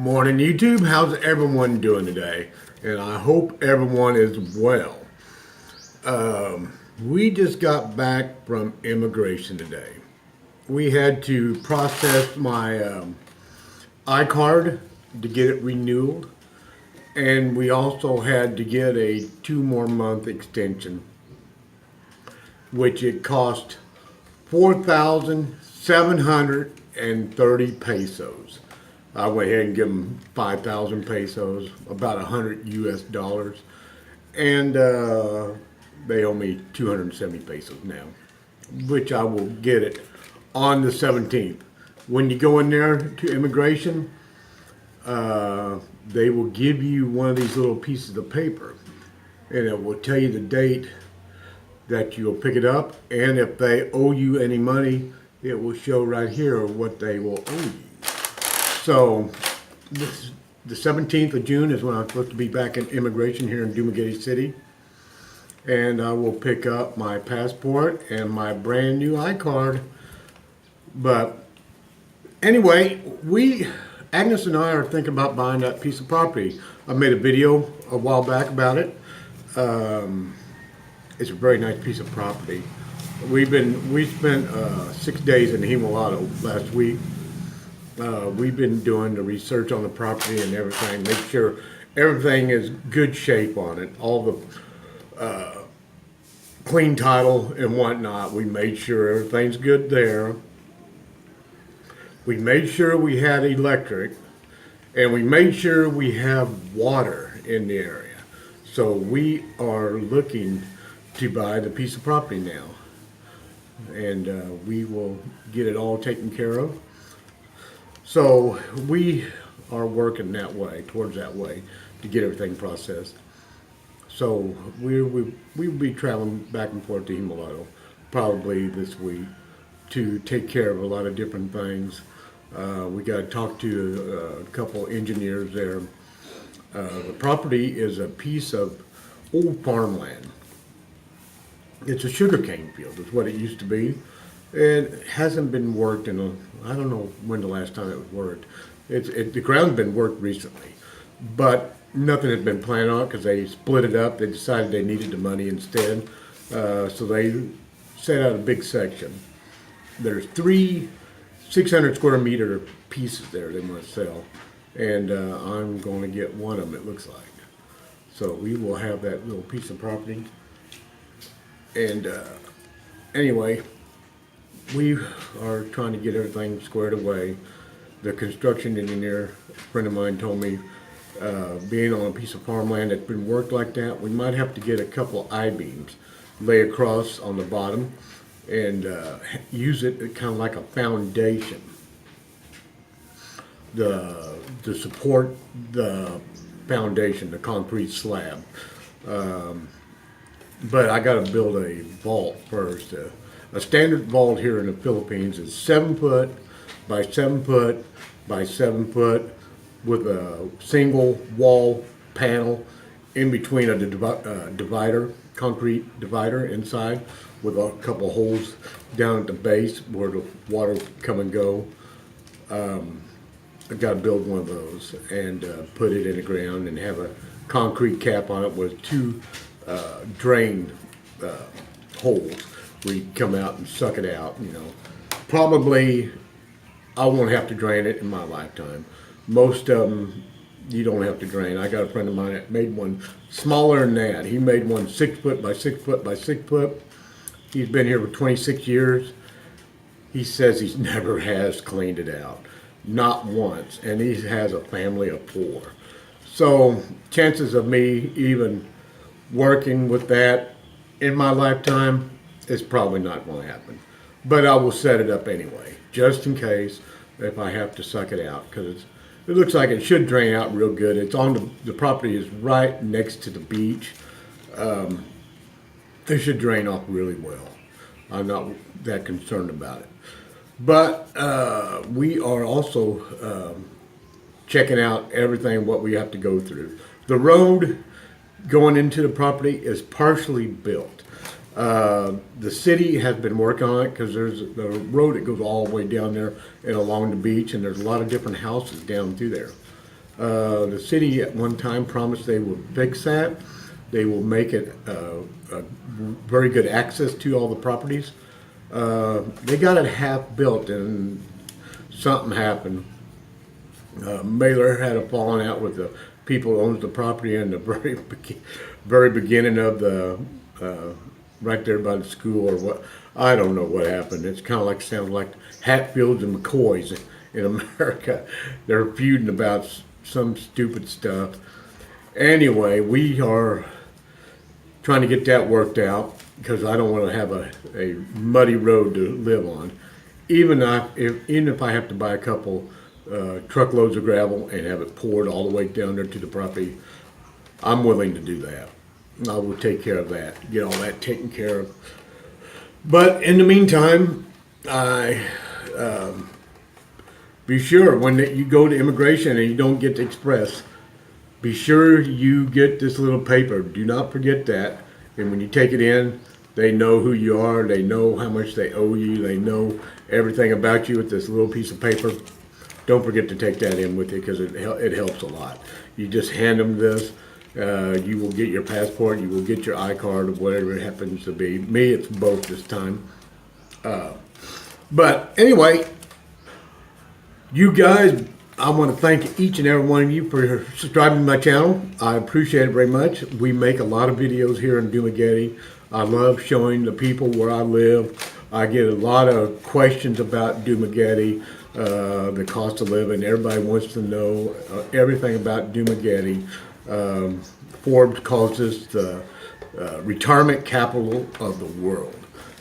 Morning YouTube, how's everyone doing today? And I hope everyone is well. We just got back from immigration today. We had to process my I card to get it renewed, and we also had to get a 2 more month extension, which it cost 4,730 pesos. I went ahead and give them 5,000 pesos, about 100 US dollars, and they owe me 270 pesos now, which I will get it on the 17th. When you go in there to immigration, they will give you one of these little pieces of paper, and it will tell you the date that you'll pick it up, and if they owe you any money, it will show right here what they will owe you. So the 17th of June is when I'm supposed to be back in immigration here in Dumaguete City, and I will pick up my passport and my brand new I card. But anyway, Agnes and I are thinking about buying that piece of property. I made a video a while back about it. It's a very nice piece of property. We spent 6 days in Himalaya last week. We've been doing the research on the property and everything, make sure everything is good shape on it, all the clean title and whatnot. We made sure everything's good there. We made sure we had electric, and we made sure we have water in the area. So we are looking to buy the piece of property now, and we will get it all taken care of. So we are working that way, towards that way, to get everything processed. So we'll be traveling back and forth to Himalaya probably this week to take care of a lot of different things. We got to talk to a couple engineers there. The property is a piece of old farmland. It's a sugarcane field, is what it used to be. It hasn't been worked in I don't know when the last time it was worked. The ground's been worked recently, but nothing has been planned on it because they split it up. They decided they needed the money instead, so they set out a big section. There's 3 600 square meter pieces there they want to sell, and I'm going to get one of them, it looks like. So we will have that little piece of property. And anyway, we are trying to get everything squared away. The construction engineer, a friend of mine, told me, being on a piece of farmland that's been worked like that, we might have to get a couple I-beams, lay across on the bottom, and use it kind of like a foundation to support the foundation, the concrete slab. But I got to build a vault first. A standard vault here in the Philippines is 7 foot by 7 foot by 7 foot with a single wall panel in between a divider, concrete divider inside with a couple holes down at the base where the water come and go. I got to build one of those and put it in the ground and have a concrete cap on it with 2 drain holes where you come out and suck it out, you know. Probably I won't have to drain it in my lifetime. Most of them you don't have to drain. I got a friend of mine that made one smaller than that. He made one 6 foot by 6 foot by 6 foot. He's been here for 26 years. He says he's never has cleaned it out, not once, and he has a family of 4. So chances of me even working with that in my lifetime is probably not going to happen. But I will set it up anyway, just in case if I have to suck it out, because it looks like it should drain out real good. It's on the property is right next to the beach. It should drain off really well. I'm not that concerned about it. But we are also checking out everything, what we have to go through. The road going into the property is partially built. The city has been working on it because there's a road that goes all the way down there and along the beach, and there's a lot of different houses down through there. The city at one time promised they would fix that. They will make it a very good access to all the properties. They got it half built and something happened. Mailer had a falling out with the people who owns the property in the very beginning of the right there by the school or what. I don't know what happened. It's kind of like sounds like Hatfields and McCoys in America. They're feuding about some stupid stuff. Anyway, we are trying to get that worked out because I don't want to have a muddy road to live on. Even if I have to buy a couple truckloads of gravel and have it poured all the way down there to the property, I'm willing to do that. I will take care of that, get all that taken care of. But in the meantime, be sure when you go to immigration and you don't get to express, be sure you get this little paper. Do not forget that. And when you take it in, they know who you are. They know how much they owe you. They know everything about you with this little piece of paper. Don't forget to take that in with you because it helps a lot. You just hand them this. You will get your passport. You will get your I card or whatever it happens to be. Me, it's both this time. But anyway, you guys, I want to thank each and every one of you for subscribing to my channel. I appreciate it very much. We make a lot of videos here in Dumaguete. I love showing the people where I live. I get a lot of questions about Dumaguete, the cost of living. Everybody wants to know everything about Dumaguete. Forbes calls this the retirement capital of the world,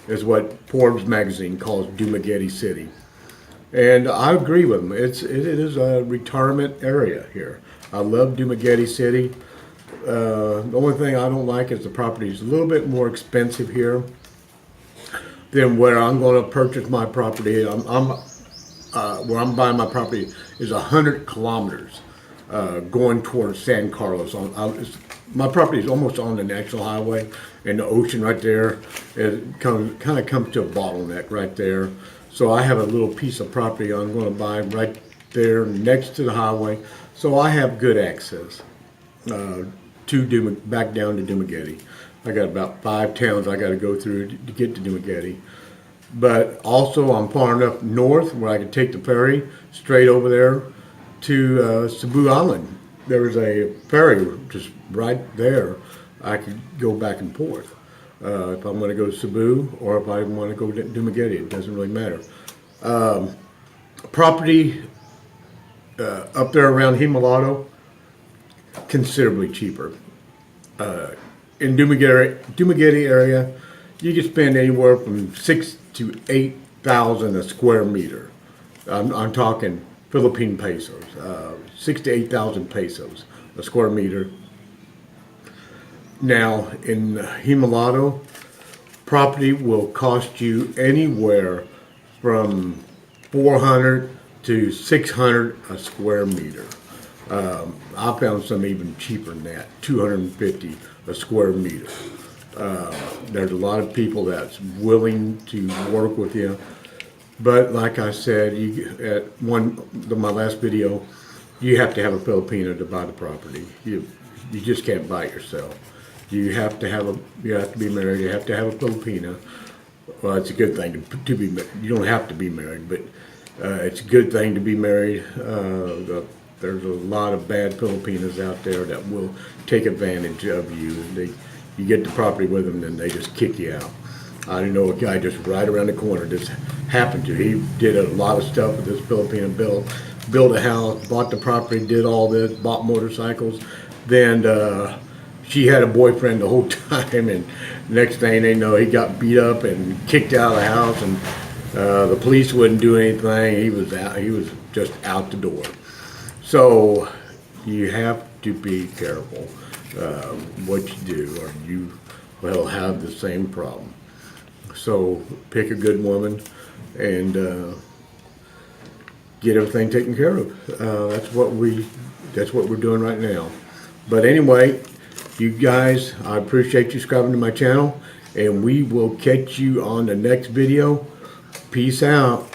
is what Forbes magazine calls Dumaguete City. And I agree with them. It is a retirement area here. I love Dumaguete City. The only thing I don't like is the property is a little bit more expensive here than where I'm going to purchase my property. Where I'm buying my property is 100 kilometers going towards San Carlos. My property is almost on the national highway, and the ocean right there. It kind of comes to a bottleneck right there. So I have a little piece of property I'm going to buy right there next to the highway. So I have good access back down to Dumaguete. I got about 5 towns I got to go through to get to Dumaguete. But also I'm far enough north where I can take the ferry straight over there to Cebu Island. There's a ferry just right there. I could go back and forth. If I'm going to go to Cebu or if I want to go to Dumaguete, it doesn't really matter. Property up there around Himalato, considerably cheaper. In Dumaguete area, you can spend anywhere from 6,000 to 8,000 a square meter. I'm talking Philippine pesos, 6,000 to 8,000 pesos a square meter. Now, in Himalato, property will cost you anywhere from 400 to 600 a square meter. I found some even cheaper than that, 250 a square meter. There's a lot of people that's willing to work with you. But like I said, my last video, you have to have a Filipino to buy the property. You just can't buy it yourself. You have to be married. You have to have a Filipina. Well, it's a good thing to be married. You don't have to be married, but it's a good thing to be married. There's a lot of bad Filipinas out there that will take advantage of you. You get the property with them, then they just kick you out. I know a guy just right around the corner. This happened to. He did a lot of stuff with this Filipino. Built a house, bought the property, did all this, bought motorcycles. Then she had a boyfriend the whole time, and next thing they know, he got beat up and kicked out of the house, and the police wouldn't do anything. He was out. He was just out the door. So you have to be careful what you do, or you will have the same problem. So pick a good woman and get everything taken care of. That's what we're doing right now. But anyway, you guys, I appreciate you subscribing to my channel, and we will catch you on the next video. Peace out.